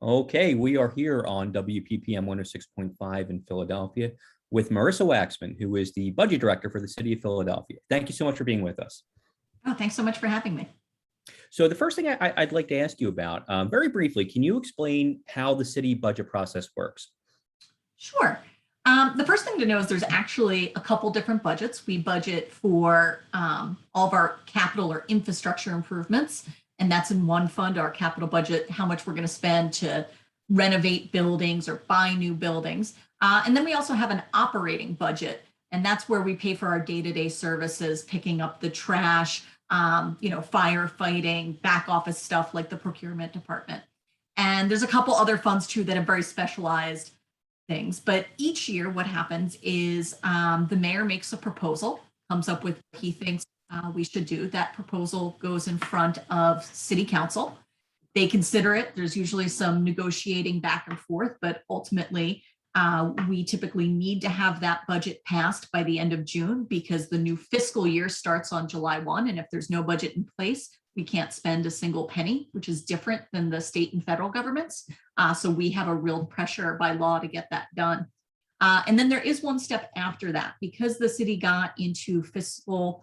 Okay, we are here on WPPM 106.5 in Philadelphia with Marisa Waxman, who is the budget director for the city of Philadelphia. Thank you so much for being with us. Oh, thanks so much for having me. So the first thing I'd like to ask you about, very briefly, can you explain how the city budget process works? Sure. The first thing to know is there's actually a couple different budgets. We budget for all of our capital or infrastructure improvements, and that's in one fund, our capital budget, how much we're going to spend to renovate buildings or buy new buildings. And then we also have an operating budget, and that's where we pay for our day-to-day services, picking up the trash, firefighting, back office stuff like the procurement department. And there's a couple other funds too that have very specialized things. But each year what happens is the mayor makes a proposal, comes up with what he thinks we should do. That proposal goes in front of city council. They consider it. There's usually some negotiating back and forth, but ultimately we typically need to have that budget passed by the end of June because the new fiscal year starts on July 1. And if there's no budget in place, we can't spend a single penny, which is different than the state and federal governments. So we have a real pressure by law to get that done. And then there is one step after that, because the city got into fiscal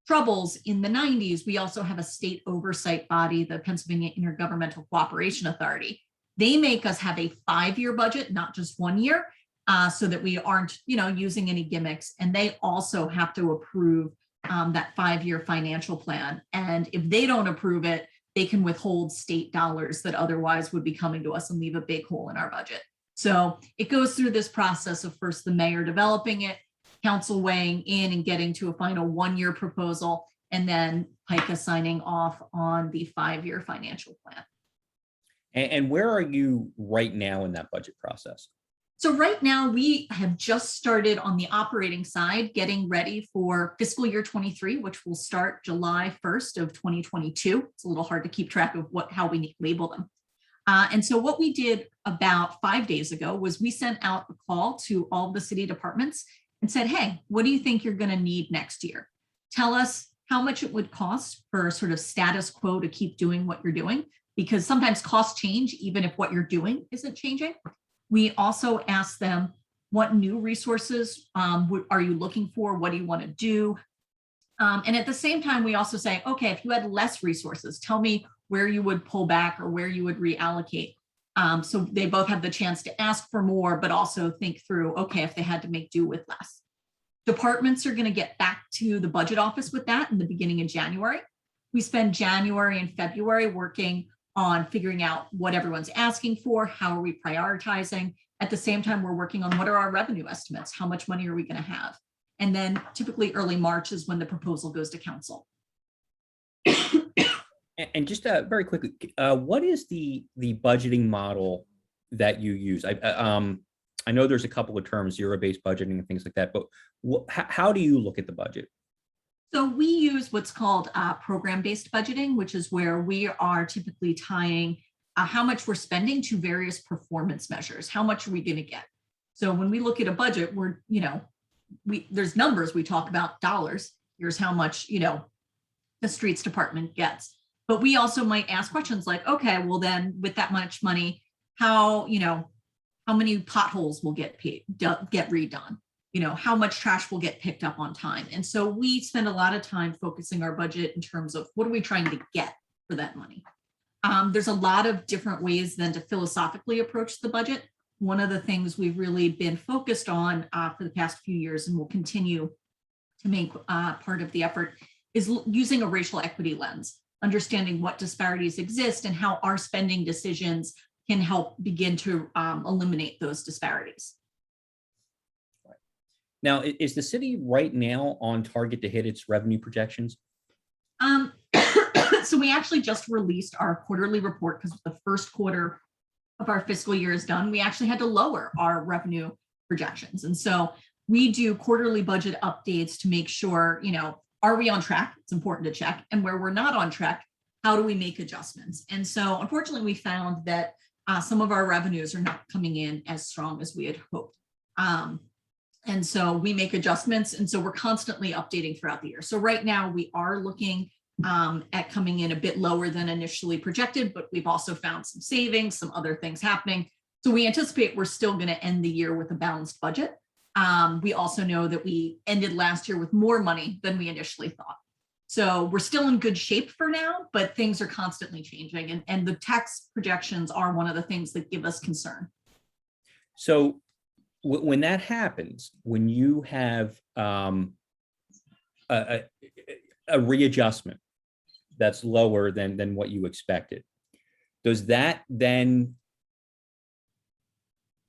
troubles in the 90s. We also have a state oversight body, the Pennsylvania Intergovernmental Cooperation Authority. They make us have a 5-year budget, not just 1 year, so that we aren't, using any gimmicks. And they also have to approve that 5-year financial plan. And if they don't approve it, they can withhold state dollars that otherwise would be coming to us and leave a big hole in our budget. So it goes through this process of first the mayor developing it, council weighing in and getting to a final 1-year proposal, and then PICA signing off on the 5-year financial plan. And where are you right now in that budget process? So right now we have just started on the operating side, getting ready for fiscal year 23, which will start July 1st of 2022. It's a little hard to keep track of how we label them. And so what we did about 5 days ago was we sent out a call to all the city departments and said, hey, what do you think you're going to need next year? Tell us how much it would cost for sort of status quo to keep doing what you're doing, because sometimes costs change even if what you're doing isn't changing. We also asked them, what new resources are you looking for? What do you want to do? And at the same time, we also say, okay, if you had less resources, tell me where you would pull back or where you would reallocate. So they both have the chance to ask for more, but also think through, okay, if they had to make do with less. Departments are going to get back to the budget office with that in the beginning of January. We spend January and February working on figuring out what everyone's asking for, how are we prioritizing. At the same time, we're working on what are our revenue estimates, how much money are we going to have. And then typically early March is when the proposal goes to council. And just very quickly, what is the budgeting model that you use? I know there's a couple of terms, zero-based budgeting and things like that, but how do you look at the budget? So we use what's called program-based budgeting, which is where we are typically tying how much we're spending to various performance measures. How much are we going to get? So when we look at a budget, there's numbers, we talk about dollars. Here's how much, the streets department gets. But we also might ask questions like, okay, well then with that much money, how many potholes will get redone? How much trash will get picked up on time. And so we spend a lot of time focusing our budget in terms of what are we trying to get for that money. There's a lot of different ways then to philosophically approach the budget. One of the things we've really been focused on for the past few years and will continue to make part of the effort is using a racial equity lens, understanding what disparities exist and how our spending decisions can help begin to eliminate those disparities. Now, is the city right now on target to hit its revenue projections? So we actually just released our quarterly report because the first quarter of our fiscal year is done. We actually had to lower our revenue projections. And so we do quarterly budget updates to make sure, are we on track? It's important to check. And where we're not on track, how do we make adjustments? And so unfortunately, we found that some of our revenues are not coming in as strong as we had hoped. And so we make adjustments. And so we're constantly updating throughout the year. So right now we are looking at coming in a bit lower than initially projected, but we've also found some savings, some other things happening. So we anticipate we're still going to end the year with a balanced budget. We also know that we ended last year with more money than we initially thought. So we're still in good shape for now, but things are constantly changing. And the tax projections are one of the things that give us concern. So when that happens, when you have a readjustment that's lower than what you expected, does that then,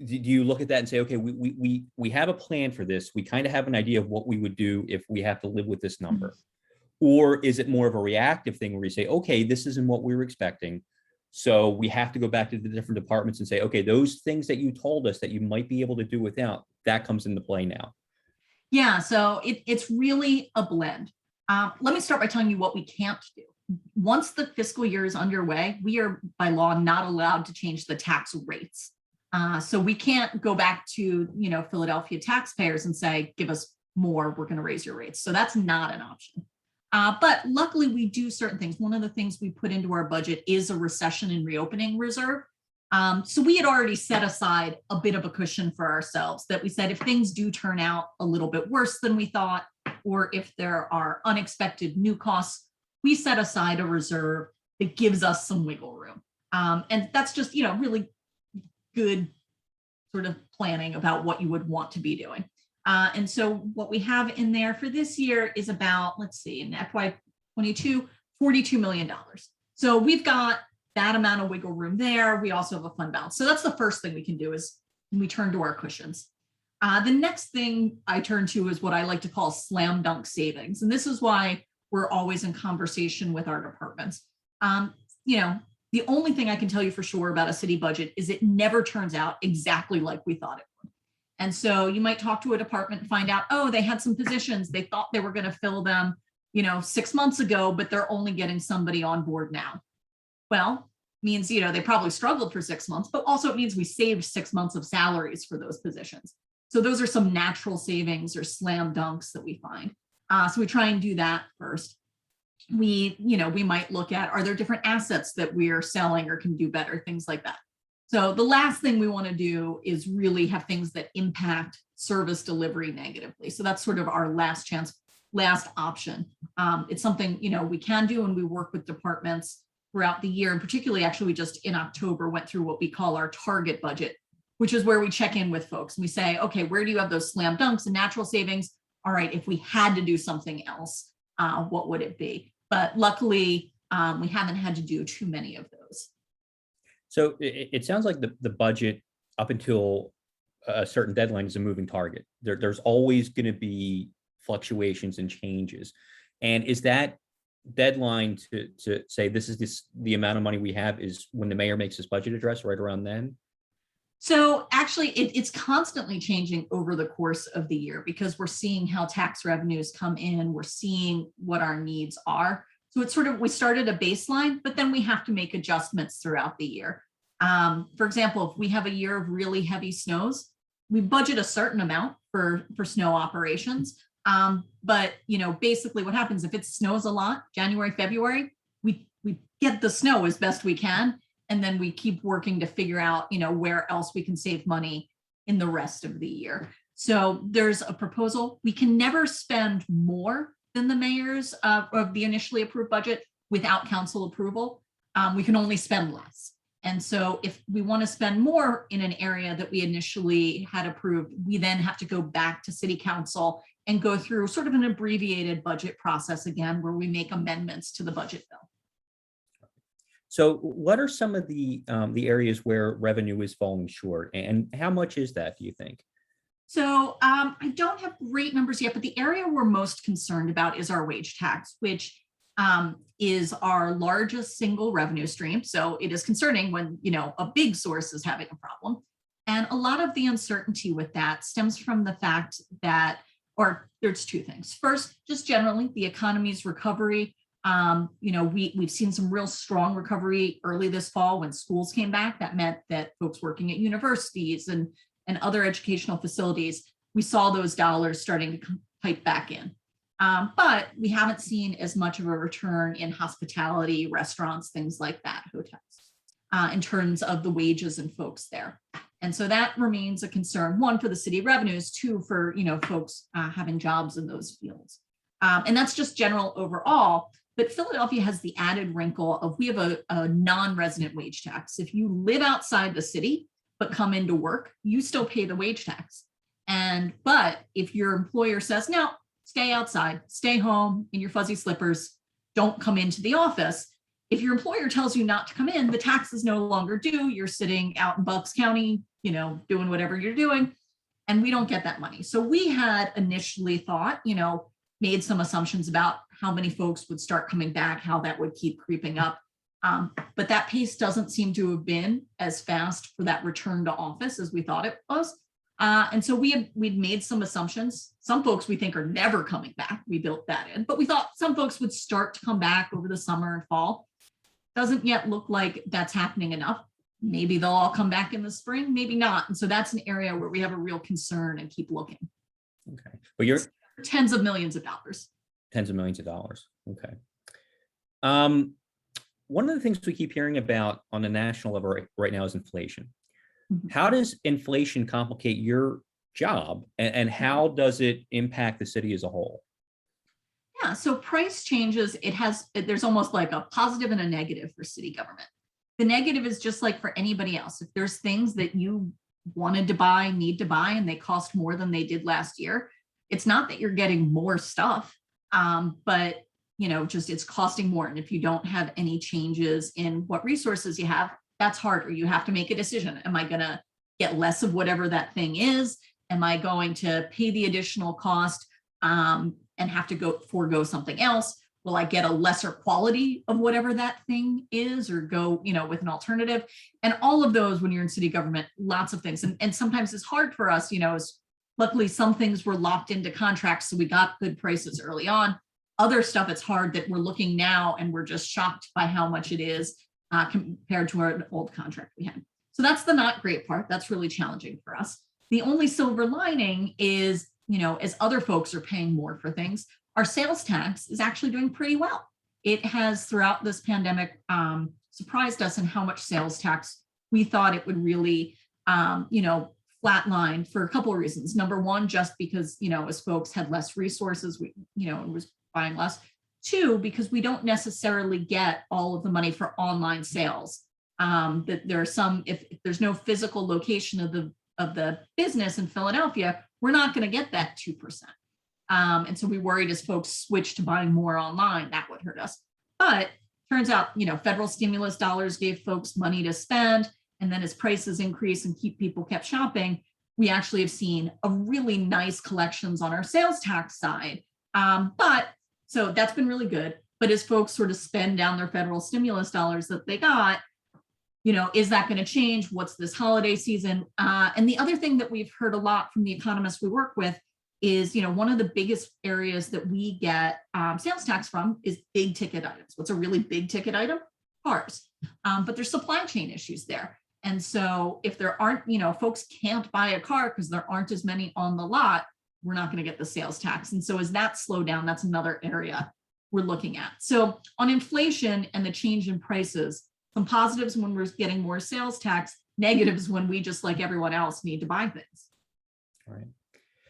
do you look at that and say, okay, we have a plan for this, we kind of have an idea of what we would do if we have to live with this number? Mm-hmm. Or is it more of a reactive thing where you say, okay, this isn't what we were expecting, so we have to go back to the different departments and say, okay, those things that you told us that you might be able to do without, that comes into play now? Yeah, so it's really a blend. Let me start by telling you what we can't do. Once the fiscal year is underway, we are by law not allowed to change the tax rates. So we can't go back to, Philadelphia taxpayers and say, give us more, we're going to raise your rates. So that's not an option. But luckily we do certain things. One of the things we put into our budget is a recession and reopening reserve. So we had already set aside a bit of a cushion for ourselves that we said, if things do turn out a little bit worse than we thought, or if there are unexpected new costs, we set aside a reserve that gives us some wiggle room. And that's just, really good sort of planning about what you would want to be doing. And so what we have in there for this year is about, let's see, in FY22, $42 million. So we've got that amount of wiggle room there. We also have a fund balance. So that's the first thing we can do, is we turn to our cushions. The next thing I turn to is what I like to call slam dunk savings. And this is why we're always in conversation with our departments. The only thing I can tell you for sure about a city budget is it never turns out exactly like we thought it would. And so you might talk to a department and find out, oh, they had some positions, they thought they were going to fill them, 6 months ago, but they're only getting somebody on board now. Well, means, they probably struggled for 6 months, but also it means we saved 6 months of salaries for those positions. So those are some natural savings or slam dunks that we find. So we try and do that first. We might look at, are there different assets that we are selling or can do better, things like that. So the last thing we want to do is really have things that impact service delivery negatively. So that's sort of our last chance, last option. It's something, we can do, and we work with departments throughout the year. And particularly, actually, we just in October went through what we call our target budget, which is where we check in with folks and we say, okay, where do you have those slam dunks and natural savings? All right, if we had to do something else, what would it be? But luckily, we haven't had to do too many of those. So it sounds like the budget up until a certain deadline is a moving target. There's always going to be fluctuations and changes. And is that deadline to say this is the amount of money we have is when the mayor makes his budget address, right around then? So actually, it's constantly changing over the course of the year because we're seeing how tax revenues come in. We're seeing what our needs are. So it's sort of, we started a baseline, but then we have to make adjustments throughout the year. For example, if we have a year of really heavy snows, we budget a certain amount for snow operations. But basically what happens if it snows a lot, January, February, we get the snow as best we can. And then we keep working to figure out, where else we can save money in the rest of the year. So there's a proposal. We can never spend more than the mayor's of the initially approved budget without council approval. We can only spend less. And so if we want to spend more in an area that we initially had approved, we then have to go back to city council and go through sort of an abbreviated budget process again, where we make amendments to the budget bill. So what are some of the areas where revenue is falling short, and how much is that, do you think? So I don't have great numbers yet, but the area we're most concerned about is our wage tax, which is our largest single revenue stream. So it is concerning when, a big source is having a problem. And a lot of the uncertainty with that stems from the fact that, or there's two things. First, just generally the economy's recovery. We've seen some real strong recovery early this fall when schools came back. That meant that folks working at universities and other educational facilities, we saw those dollars starting to pipe back in. But we haven't seen as much of a return in hospitality, restaurants, things like that, hotels, in terms of the wages and folks there. And so that remains a concern, one, for the city revenues, two, for, folks having jobs in those fields. And that's just general overall. But Philadelphia has the added wrinkle of we have a non-resident wage tax. If you live outside the city but come into work, you still pay the wage tax. But if your employer says, no, stay outside, stay home in your fuzzy slippers, don't come into the office. If your employer tells you not to come in, the tax is no longer due. You're sitting out in Bucks County, doing whatever you're doing, and we don't get that money. So we had initially thought, made some assumptions about how many folks would start coming back, how that would keep creeping up. But that pace doesn't seem to have been as fast for that return to office as we thought it was. And so we'd made some assumptions. Some folks we think are never coming back. We built that in, but we thought some folks would start to come back over the summer and fall. Doesn't yet look like that's happening enough. Maybe they'll all come back in the spring, maybe not. And so that's an area where we have a real concern and keep looking. Okay. Well, you're tens of millions of dollars. Tens of millions of dollars. Okay. One of the things we keep hearing about on the national level right now is inflation. Mm-hmm. How does inflation complicate your job, and how does it impact the city as a whole? Yeah, so price changes, there's almost like a positive and a negative for city government. The negative is just like for anybody else. If there's things that you wanted to buy, need to buy, and they cost more than they did last year, it's not that you're getting more stuff, but just it's costing more. And if you don't have any changes in what resources you have, that's harder. You have to make a decision. Am I going to get less of whatever that thing is? Am I going to pay the additional cost and have to forego something else? Will I get a lesser quality of whatever that thing is, or go, with an alternative? And all of those, when you're in city government, lots of things. And sometimes it's hard for us, luckily some things were locked into contracts, so we got good prices early on. Other stuff, it's hard that we're looking now and we're just shocked by how much it is compared to our old contract we had. So that's the not great part. That's really challenging for us. The only silver lining is, as other folks are paying more for things, our sales tax is actually doing pretty well. It has, throughout this pandemic, surprised us in how much sales tax we thought it would really, flatline for a couple of reasons. Number one, just because, as folks had less resources, it was buying less. Two, because we don't necessarily get all of the money for online sales. That there are some, if there's no physical location of the business in Philadelphia, we're not going to get that 2%. And so we worried as folks switch to buying more online, that would hurt us. But turns out, federal stimulus dollars gave folks money to spend. And then as prices increase and people kept shopping, we actually have seen a really nice collections on our sales tax side. So that's been really good. But as folks sort of spend down their federal stimulus dollars that they got, is that going to change? What's this holiday season? And the other thing that we've heard a lot from the economists we work with is, one of the biggest areas that we get sales tax from is big ticket items. What's a really big ticket item? Cars. But there's supply chain issues there. And so if there aren't, folks can't buy a car because there aren't as many on the lot, we're not going to get the sales tax. And so as that slow down, that's another area we're looking at. So on inflation and the change in prices, some positives when we're getting more sales tax, negatives when we, just like everyone else, need to buy things. All right.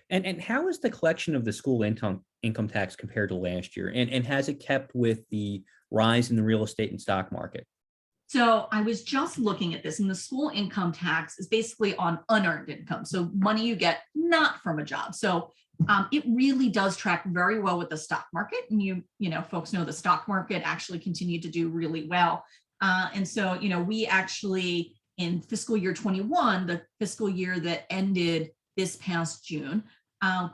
And how is the collection of the school income tax compared to last year? And has it kept with the rise in the real estate and stock market? So I was just looking at this, and the school income tax is basically on unearned income. So money you get not from a job. So it really does track very well with the stock market. And folks know the stock market actually continued to do really well. And so, we actually, in fiscal year 21, the fiscal year that ended this past June,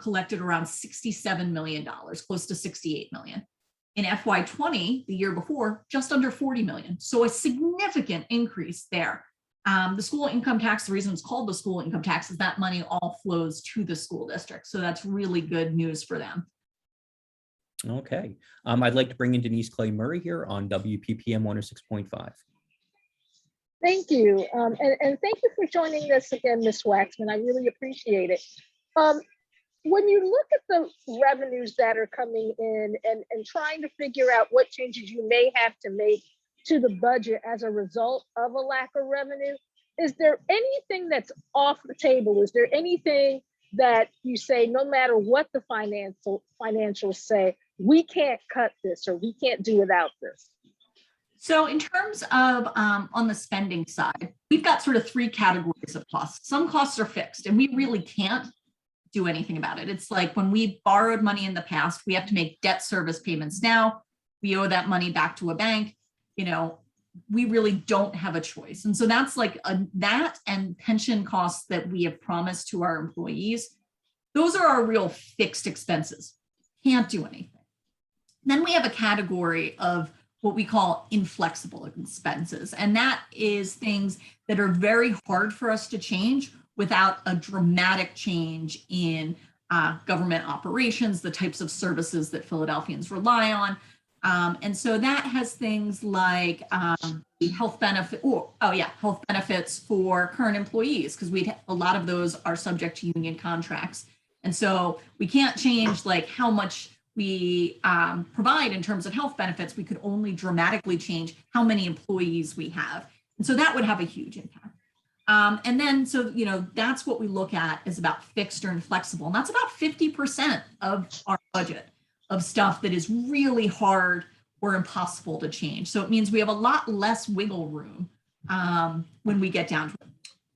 collected around $67 million, close to $68 million. In FY20, the year before, just under 40 million. So a significant increase there. The school income tax, the reason it's called the school income tax is that money all flows to the school district. So that's really good news for them. Okay. I'd like to bring in Denise Clay Murray here on WPPM 106.5. Thank you. And thank you for joining us again, Ms. Waxman. I really appreciate it. when you look at the revenues that are coming in and trying to figure out what changes you may have to make to the budget as a result of a lack of revenue, is there anything that's off the table? Is there anything that you say, no matter what the financials say, we can't cut this or we can't do without this? So in terms of on the spending side, we've got sort of three categories of costs. Some costs are fixed and we really can't do anything about it. It's like when we borrowed money in the past, we have to make debt service payments now. We owe that money back to a bank. You know, we really don't have a choice. And so that's like that and pension costs that we have promised to our employees. Those are our real fixed expenses. Can't do anything. Then we have a category of what we call inflexible expenses. And that is things that are very hard for us to change without a dramatic change in government operations, the types of services that Philadelphians rely on. And so that has things like health benefit, health benefits for current employees, because a lot of those are subject to union contracts. And so we can't change like how much we provide in terms of health benefits. We could only dramatically change how many employees we have. And so that would have a huge impact. And then, so, you know, that's what we look at is about fixed or inflexible. And that's about 50% of our budget of stuff that is really hard or impossible to change. So it means we have a lot less wiggle room when we get down to it.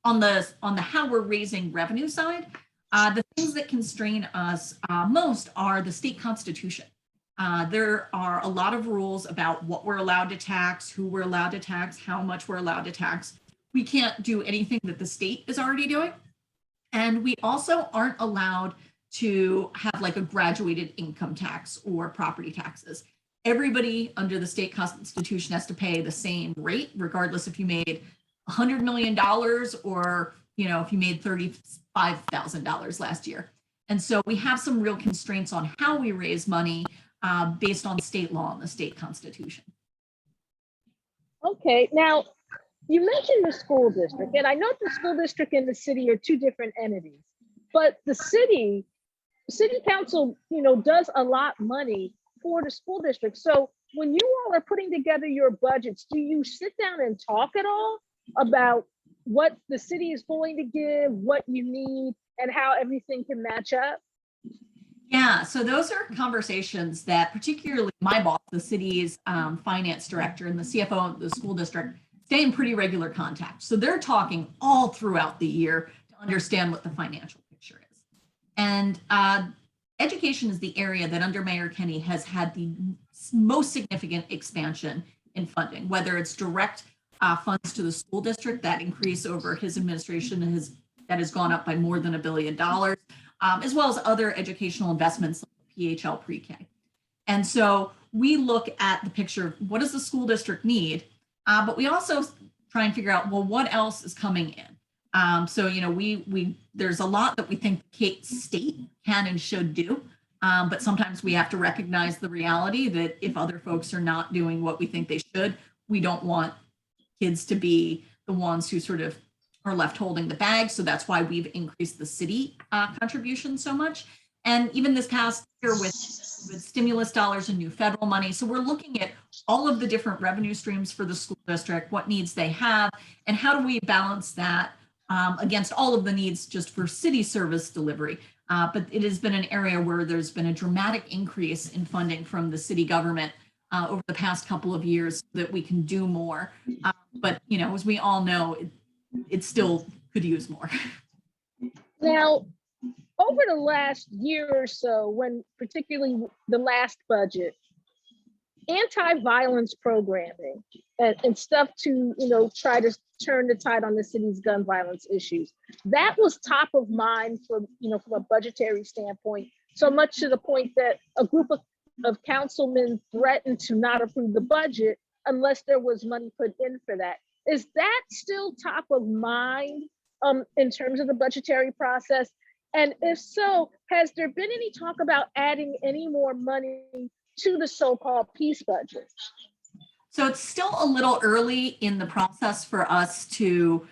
On the how we're raising revenue side, the things that constrain us most are the state constitution. There are a lot of rules about what we're allowed to tax, who we're allowed to tax, how much we're allowed to tax. We can't do anything that the state is already doing. And we also aren't allowed to have like a graduated income tax or property taxes. Everybody under the state constitution has to pay the same rate, regardless if you made $100 million or, you know, if you made $35,000 last year. And so we have some real constraints on how we raise money based on state law and the state constitution. Okay, now you mentioned the school district, and I know the school district and the city are two different entities, but the city council, you know, does a lot of money for the school district. So when you all are putting together your budgets, do you sit down and talk at all about what the city is going to give, what you need, and how everything can match up? Yeah, so those are conversations that particularly my boss, the city's finance director, and the CFO of the school district stay in pretty regular contact. So they're talking all throughout the year to understand what the financial picture is. And education is the area that under Mayor Kenny has had the most significant expansion in funding, whether it's direct funds to the school district that increase over his administration that has gone up by more than $1 billion, as well as other educational investments like PHL pre-K. And so we look at the picture of what does the school district need, but we also try and figure out, well, what else is coming in? So, you know, there's a lot that we think state can and should do, but sometimes we have to recognize the reality that if other folks are not doing what we think they should, we don't want kids to be the ones who sort of are left holding the bag. So that's why we've increased the city contribution so much. And even this past year with stimulus dollars and new federal money. So we're looking at all of the different revenue streams for the school district, what needs they have, and how do we balance that against all of the needs just for city service delivery. But it has been an area where there's been a dramatic increase in funding from the city government over the past couple of years so that we can do more. But, you know, as we all know, it still could use more. Now, over the last year or so, when particularly the last budget, anti-violence programming and stuff to, you know, try to turn the tide on the city's gun violence issues, that was top of mind from, you know, from a budgetary standpoint, so much to the point that a group of councilmen threatened to not approve the budget unless there was money put in for that. Is that still top of mind in terms of the budgetary process? And if so, has there been any talk about adding any more money to the so-called peace budget? So it's still a little early in the process for us to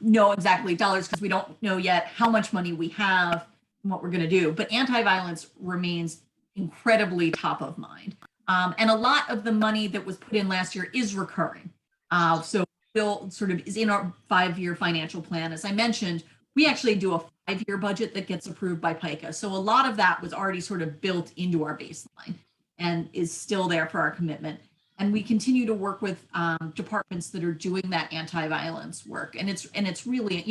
know exactly dollars, because we don't know yet how much money we have, what we're going to do, but anti-violence remains incredibly top of mind. And a lot of the money that was put in last year is recurring. So Bill sort of is in our 5-year financial plan. As I mentioned, we actually do a 5-year budget that gets approved by PICA. So a lot of that was already sort of built into our baseline and is still there for our commitment. And we continue to work with departments that are doing that anti-violence work. And it's really,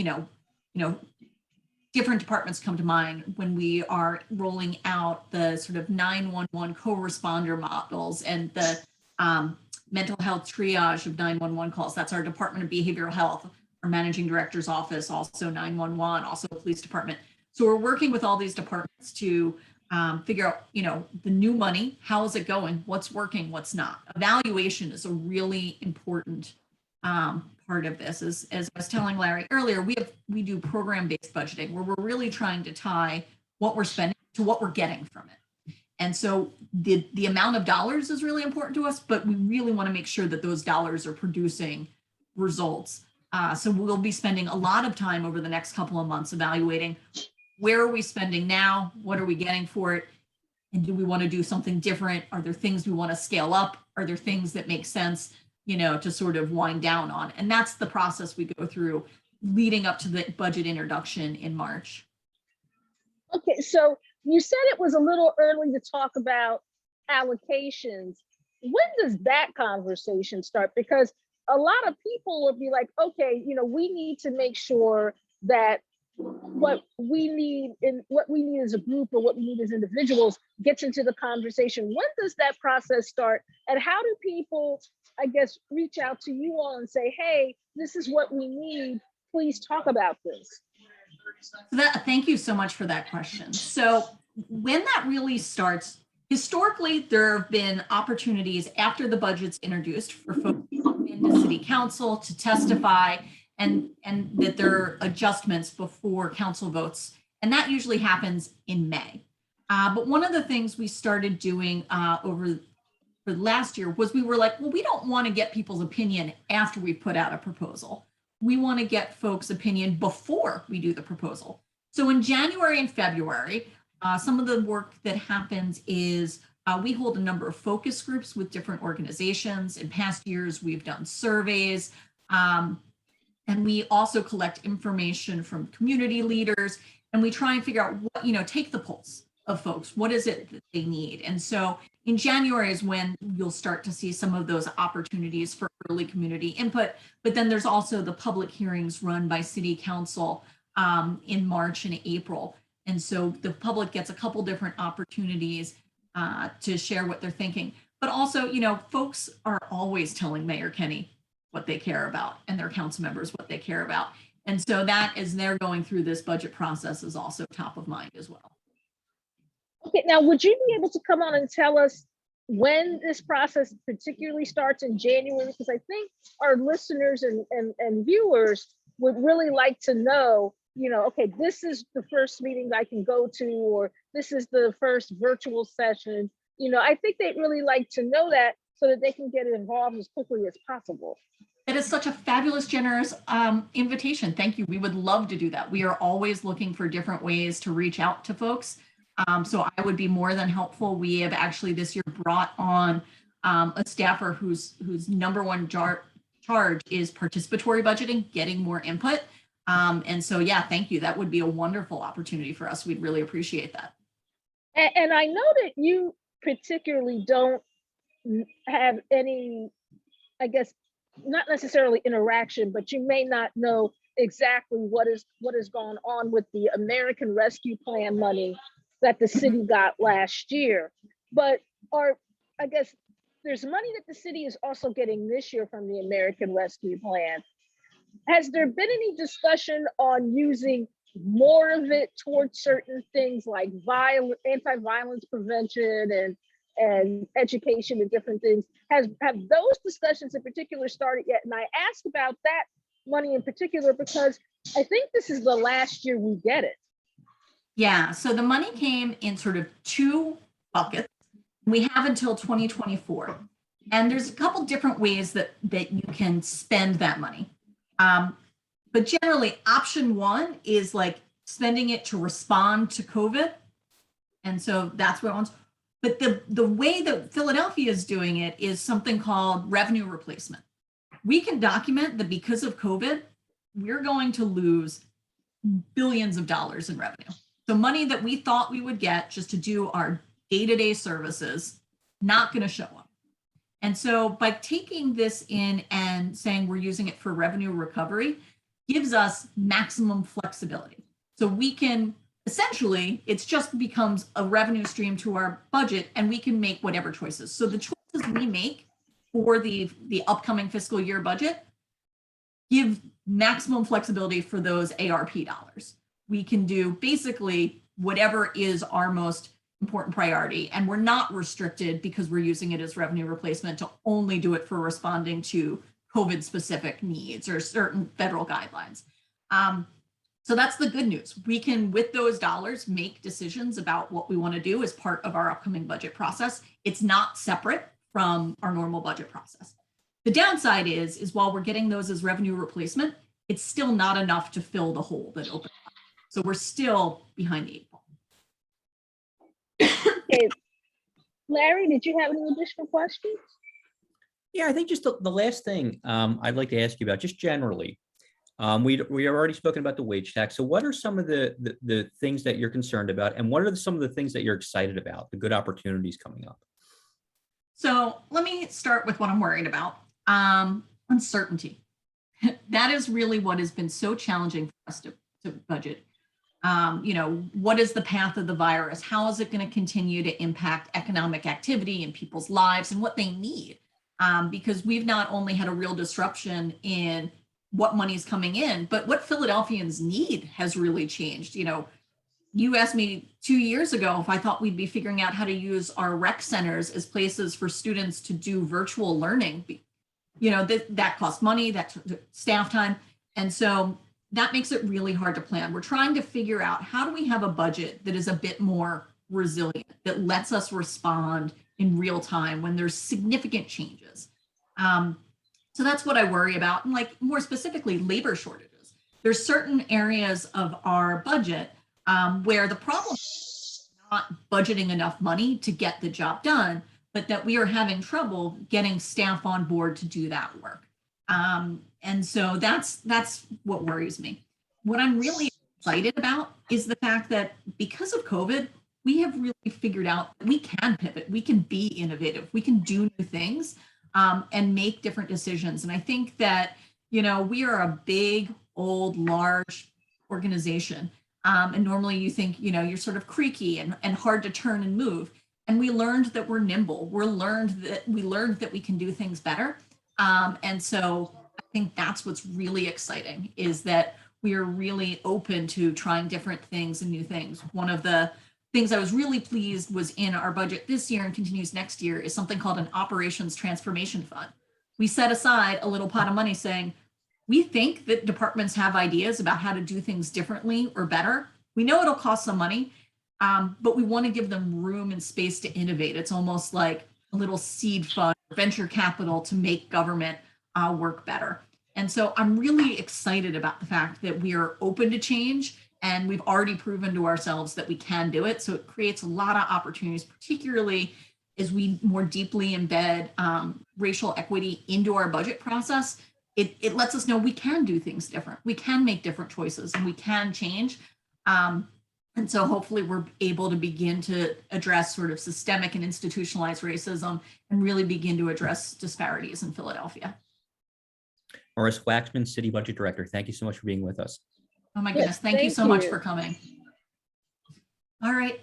different departments come to mind when we are rolling out the sort of 911 co-responder models and the mental health triage of 911 calls. That's our Department of Behavioral Health, our managing director's office, also 911, also the police department. So we're working with all these departments to figure out, the new money, how is it going, what's working, what's not. Evaluation is a really important part of this. As I was telling Larry earlier, we do program-based budgeting where we're really trying to tie what we're spending to what we're getting from it. And so the amount of dollars is really important to us, but we really want to make sure that those dollars are producing results. So we'll be spending a lot of time over the next couple of months evaluating where are we spending now, what are we getting for it, and do we want to do something different? Are there things we want to scale up? Are there things that make sense, to sort of wind down on? And that's the process we go through leading up to the budget introduction in March. Okay, so you said it was a little early to talk about allocations. When does that conversation start? Because a lot of people will be like, okay, we need to make sure that what we need as a group or what we need as individuals gets into the conversation. When does that process start? And how do people, I guess, reach out to you all and say, hey, this is what we need, please talk about this? Thank you so much for that question. So when that really starts, historically, there have been opportunities after the budget's introduced for folks to come into city council to testify and that there are adjustments before council votes. And that usually happens in May. But one of the things we started doing over the last year was we were like, well, we don't want to get people's opinion after we put out a proposal. We want to get folks' opinion before we do the proposal. So in January and February, some of the work that happens is we hold a number of focus groups with different organizations. In past years, we've done surveys. And we also collect information from community leaders, and we try and figure out what, take the pulse of folks. What is it that they need? And so in January is when you'll start to see some of those opportunities for early community input. But then there's also the public hearings run by City Council in March and April. And so the public gets a couple different opportunities to share what they're thinking. But also, folks are always telling Mayor Kenny what they care about and their council members what they care about. And so that, as they're going through this budget process, is also top of mind as well. Okay, now would you be able to come on and tell us when this process particularly starts in January? Because I think our listeners and viewers would really like to know, okay, this is the first meeting I can go to, or this is the first virtual session. I think they'd really like to know that so that they can get involved as quickly as possible. That is such a fabulous, generous invitation. Thank you. We would love to do that. We are always looking for different ways to reach out to folks. So I would be more than helpful. We have actually this year brought on a staffer whose number one charge is participatory budgeting, getting more input. And so, yeah, thank you. That would be a wonderful opportunity for us. We'd really appreciate that. And I know that you particularly don't have any, I guess, not necessarily interaction, but you may not know exactly what has gone on with the American Rescue Plan money that the city got last year. But I guess there's money that the city is also getting this year from the American Rescue Plan. Has there been any discussion on using more of it towards certain things like anti-violence prevention and education and different things? Have those discussions in particular started yet? And I asked about that money in particular because I think this is the last year we get it. Yeah, so the money came in sort of two buckets. We have until 2024. And there's a couple different ways that you can spend that money. But generally, option one is like spending it to respond to COVID. And so that's what it wants. But the way that Philadelphia is doing it is something called revenue replacement. We can document that because of COVID, we're going to lose billions of dollars in revenue. So money that we thought we would get just to do our day-to-day services, not going to show up. And so by taking this in and saying we're using it for revenue recovery gives us maximum flexibility. So we can essentially, it's just becomes a revenue stream to our budget and we can make whatever choices. So the choices we make for the upcoming fiscal year budget give maximum flexibility for those ARP dollars. We can do basically whatever is our most important priority. And we're not restricted because we're using it as revenue replacement to only do it for responding to COVID specific needs or certain federal guidelines. So that's the good news. We can, with those dollars, make decisions about what we want to do as part of our upcoming budget process. It's not separate from our normal budget process. The downside is while we're getting those as revenue replacement, it's still not enough to fill the hole that opened up. So we're still behind the 8 ball. Okay. Larry, did you have any additional questions? Yeah, I think just the last thing I'd like to ask you about, just generally, we have already spoken about the wage tax. So what are some of the things that you're concerned about, and what are some of the things that you're excited about, the good opportunities coming up? So let me start with what I'm worried about. Uncertainty. That is really what has been so challenging for us to budget. What is the path of the virus? How is it going to continue to impact economic activity and people's lives and what they need? Because we've not only had a real disruption in what money's coming in, but what Philadelphians need has really changed. You asked me 2 years ago if I thought we'd be figuring out how to use our rec centers as places for students to do virtual learning. That costs money, that's staff time. And so that makes it really hard to plan. We're trying to figure out how do we have a budget that is a bit more resilient, that lets us respond in real time when there's significant changes. So that's what I worry about. And like more specifically, labor shortages. There's certain areas of our budget where the problem is not budgeting enough money to get the job done, but that we are having trouble getting staff on board to do that work. And so that's what worries me. What I'm really excited about is the fact that because of COVID, we have really figured out that we can pivot, we can be innovative, we can do new things and make different decisions. And I think that, we are a big, old, large organization. And normally you think, you're sort of creaky and hard to turn and move. And we learned that we're nimble. We learned that we can do things better. And so I think that's what's really exciting is that we are really open to trying different things and new things. One of the things I was really pleased was in our budget this year and continues next year is something called an operations transformation fund. We set aside a little pot of money saying, we think that departments have ideas about how to do things differently or better. We know it'll cost some money, but we want to give them room and space to innovate. It's almost like a little seed fund, venture capital to make government work better. And so I'm really excited about the fact that we are open to change and we've already proven to ourselves that we can do it. So it creates a lot of opportunities, particularly as we more deeply embed racial equity into our budget process. It lets us know we can do things different. We can make different choices and we can change. And so hopefully we're able to begin to address sort of systemic and institutionalized racism and really begin to address disparities in Philadelphia. Marisa Waxman, City Budget Director, thank you so much for being with us. Oh my goodness, thank you so much for coming. All right.